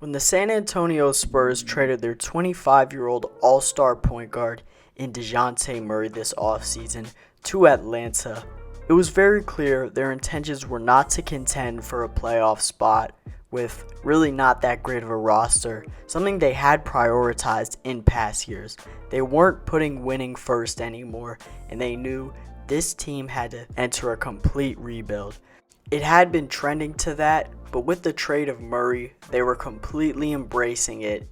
When the San Antonio Spurs traded their 25-year-old all-star point guard in DeJounte Murray this offseason to Atlanta, it was very clear their intentions were not to contend for a playoff spot with really not that great of a roster, something they had prioritized in past years. They weren't putting winning first anymore, and they knew this team had to enter a complete rebuild. It had been trending to that, but with the trade of Murray, they were completely embracing it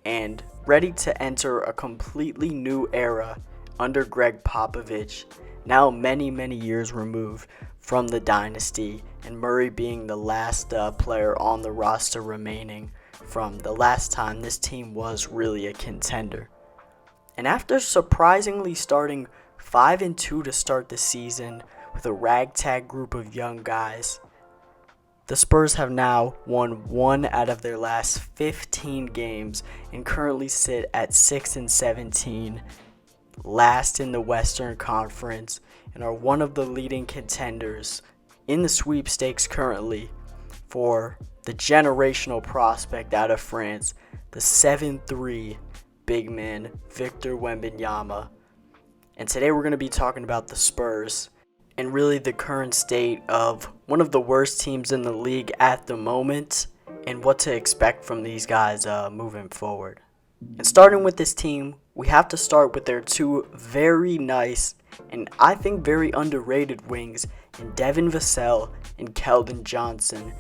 and ready to enter a completely new era under Greg Popovich, now many years removed from the dynasty, and Murray being the last player on the roster remaining from the last time this team was really a contender. And after surprisingly starting 5-2 to start the season with a ragtag group of young guys, the Spurs have now won 1 out of their last 15 games and currently sit at 6-17, last in the Western Conference, and are one of the leading contenders in the sweepstakes currently for the generational prospect out of France, the 7'3" big man Victor Wembanyama. And today we're going to be talking about the Spurs and really the current state of one of the worst teams in the league at the moment and what to expect from these guys moving forward. And starting with this team, we have to start with their two very nice and I think very underrated wings in Devin Vassell and Keldon Johnson.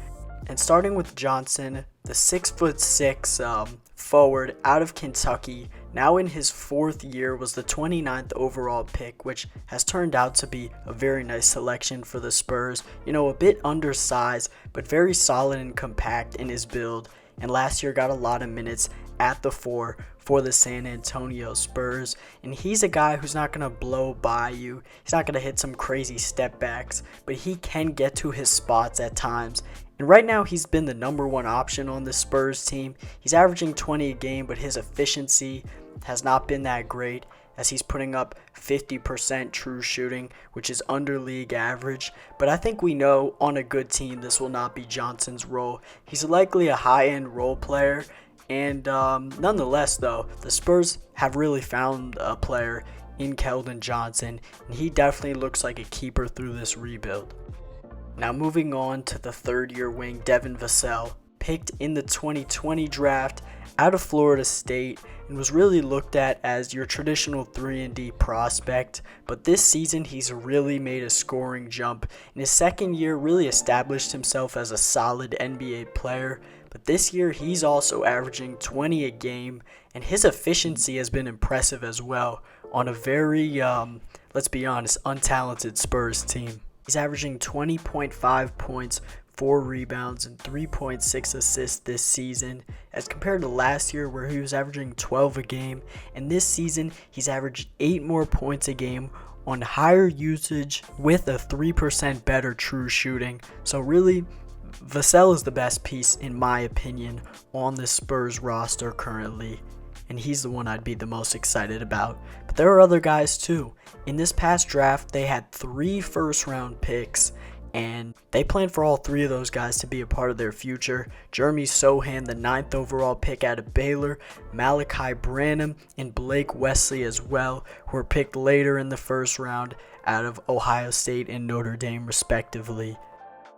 And starting with Johnson, the 6'6" forward out of Kentucky, now in his 4th year, was the 29th overall pick, which has turned out to be a very nice selection for the Spurs. You know, a bit undersized, but very solid and compact in his build. And last year got a lot of minutes at the 4 for the San Antonio Spurs. And he's a guy who's not going to blow by you. He's not going to hit some crazy step backs, but he can get to his spots at times. And right now, he's been the number 1 option on the Spurs team. He's averaging 20 a game, but his efficiency has not been that great, as he's putting up 50% true shooting, which is under league average. But I think we know on a good team this will not be Johnson's role. He's likely a high-end role player, and nonetheless, though, the Spurs have really found a player in Keldon Johnson, and he definitely looks like a keeper through this rebuild. Now moving on to the 3rd-year wing, Devin Vassell, picked in the 2020 draft out of Florida State and was really looked at as your traditional 3-and-D prospect, but this season he's really made a scoring jump. In his 2nd year, really established himself as a solid NBA player, but this year he's also averaging 20 a game, and his efficiency has been impressive as well on a very, let's be honest, untalented Spurs team. He's averaging 20.5 points, 4 rebounds, and 3.6 assists this season, as compared to last year where he was averaging 12 a game. And this season, he's averaged 8 more points a game on higher usage with a 3% better true shooting. So really, Vassell is the best piece, in my opinion, on the Spurs roster currently, and he's the one I'd be the most excited about. But there are other guys too. In this past draft, they had 3 first-round picks, and they planned for all 3 of those guys to be a part of their future. Jeremy Sochan, the 9th overall pick out of Baylor, Malachi Branham, and Blake Wesley as well, who were picked later in the first round out of Ohio State and Notre Dame respectively.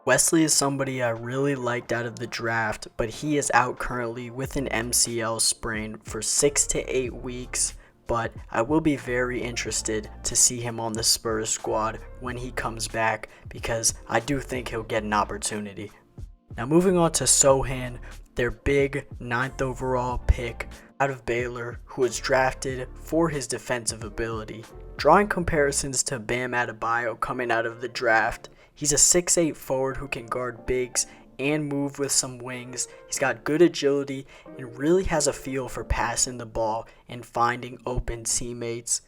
Wesley is somebody I really liked out of the draft, but he is out currently with an MCL sprain for 6 to 8 weeks. But I will be very interested to see him on the Spurs squad when he comes back, because I do think he'll get an opportunity. Now moving on to Sochan, their big 9th overall pick out of Baylor, who was drafted for his defensive ability. Drawing comparisons to Bam Adebayo coming out of the draft, he's a 6'8" forward who can guard bigs and move with some wings. He's got good agility and really has a feel for passing the ball and finding open teammates.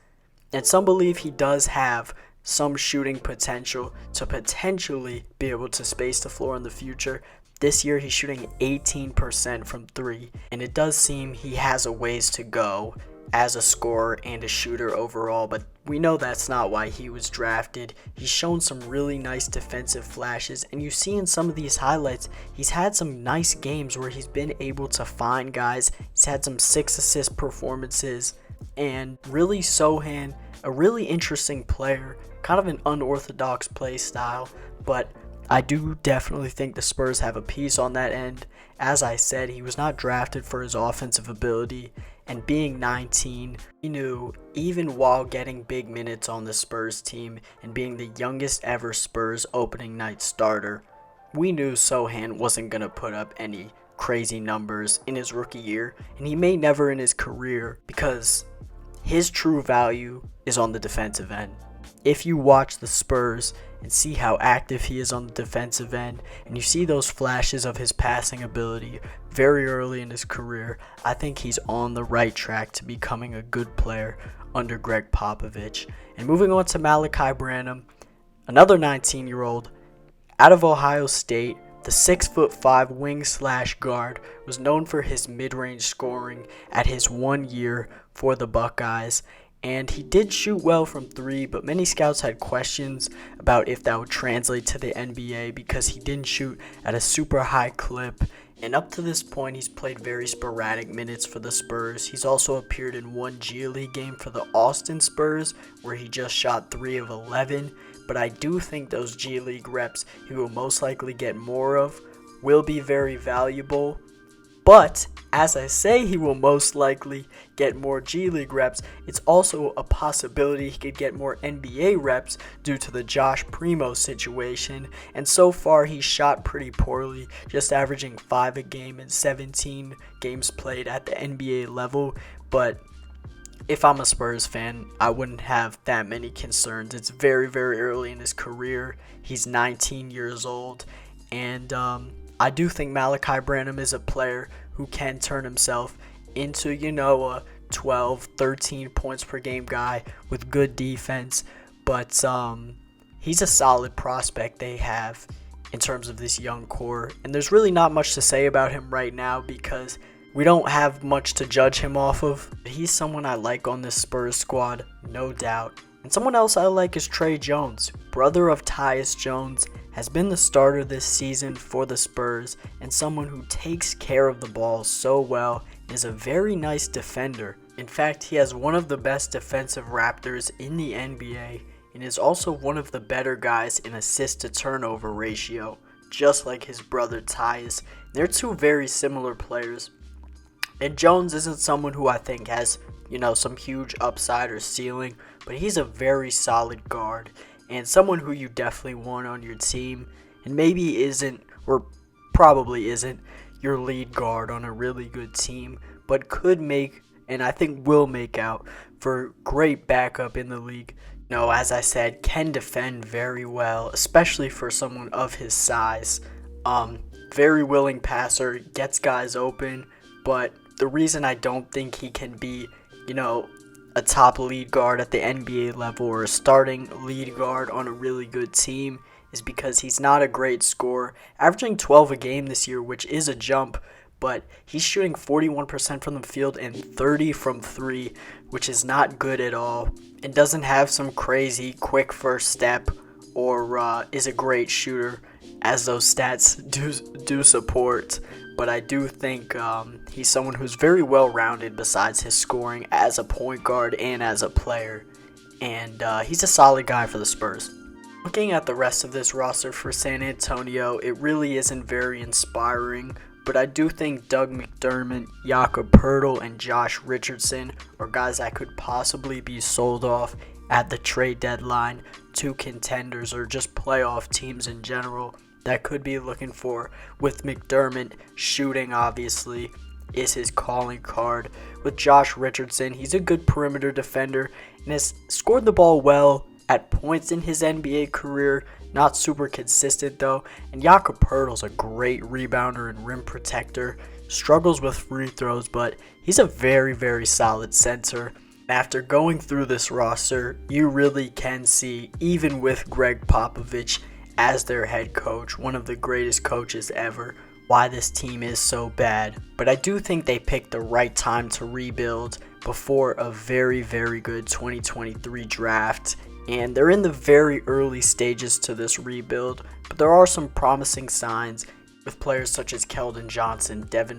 And some believe he does have some shooting potential to potentially be able to space the floor in the future. This year he's shooting 18% from 3, and it does seem he has a ways to go as a scorer and a shooter overall, but we know that's not why he was drafted. He's shown some really nice defensive flashes, and you see in some of these highlights, he's had some nice games where he's been able to find guys. He's had some 6-assist performances, and really Sochan, a really interesting player, kind of an unorthodox play style, but I do definitely think the Spurs have a piece on that end. As I said, he was not drafted for his offensive ability, and being 19, he knew even while getting big minutes on the Spurs team and being the youngest ever Spurs opening night starter, we knew Sochan wasn't going to put up any crazy numbers in his rookie year, and he may never in his career, because his true value is on the defensive end. If you watch the Spurs and see how active he is on the defensive end, and you see those flashes of his passing ability very early in his career, I think he's on the right track to becoming a good player under Greg Popovich. And moving on to Malachi Branham, another 19-year-old out of Ohio State, the 6'5" wing/guard, was known for his mid-range scoring at his 1 year for the Buckeyes. And he did shoot well from three, but many scouts had questions about if that would translate to the NBA because he didn't shoot at a super high clip. And up to this point, he's played very sporadic minutes for the Spurs. He's also appeared in one G League game for the Austin Spurs, where he just shot 3 of 11. But I do think those G League reps he will most likely get more of will be very valuable. But as I say, he will most likely get more G League reps. It's also a possibility he could get more NBA reps due to the Josh Primo situation. And so far, he's shot pretty poorly, just averaging 5 a game in 17 games played at the NBA level. But if I'm a Spurs fan, I wouldn't have that many concerns. It's very, very early in his career. He's 19 years old. And I do think Malachi Branham is a player who can turn himself into, a 12, 13 points per game guy with good defense. But he's a solid prospect they have in terms of this young core. And there's really not much to say about him right now because we don't have much to judge him off of. He's someone I like on this Spurs squad, no doubt. And someone else I like is Tre Jones, brother of Tyus Jones, has been the starter this season for the Spurs and someone who takes care of the ball so well and is a very nice defender. In fact, he has one of the best defensive Raptors in the NBA and is also one of the better guys in assist to turnover ratio, just like his brother Tyus. They're two very similar players. And Jones isn't someone who I think has, some huge upside or ceiling, but he's a very solid guard and someone who you definitely want on your team, and maybe isn't, or probably isn't, your lead guard on a really good team, but could make, and I think will make out for great backup in the league. As I said, can defend very well, especially for someone of his size. Very willing passer, gets guys open, but the reason I don't think he can be, a top lead guard at the NBA level or a starting lead guard on a really good team is because he's not a great scorer, averaging 12 a game this year, which is a jump, but he's shooting 41% from the field and 30 from 3, which is not good at all, and doesn't have some crazy quick first step or is a great shooter, as those stats do support. But I do think he's someone who's very well-rounded besides his scoring as a point guard and as a player. And he's a solid guy for the Spurs. Looking at the rest of this roster for San Antonio, it really isn't very inspiring. But I do think Doug McDermott, Jakob Poeltl, and Josh Richardson are guys that could possibly be sold off at the trade deadline to contenders or just playoff teams in general that could be looking for. With McDermott, shooting obviously is his calling card. With Josh Richardson, he's a good perimeter defender and has scored the ball well at points in his NBA career. Not super consistent though. And Jakob Poeltl's a great rebounder and rim protector. Struggles with free throws, but he's a very, very solid center. After going through this roster, you really can see, even with Greg Popovich as their head coach, one of the greatest coaches ever, why this team is so bad. But I do think they picked the right time to rebuild before a very, very good 2023 draft, and they're in the very early stages to this rebuild, but there are some promising signs with players such as Keldon Johnson, Devin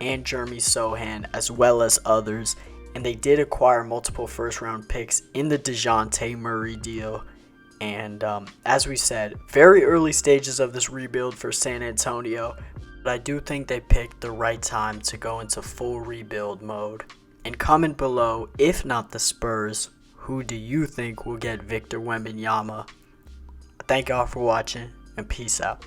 and Jeremy Sochan, as well as others, and they did acquire multiple first-round picks in the DeJounte Murray deal. And as we said, very early stages of this rebuild for San Antonio, but I do think they picked the right time to go into full rebuild mode. And comment below, if not the Spurs, who do you think will get Victor Wembanyama? Thank y'all for watching, and peace out.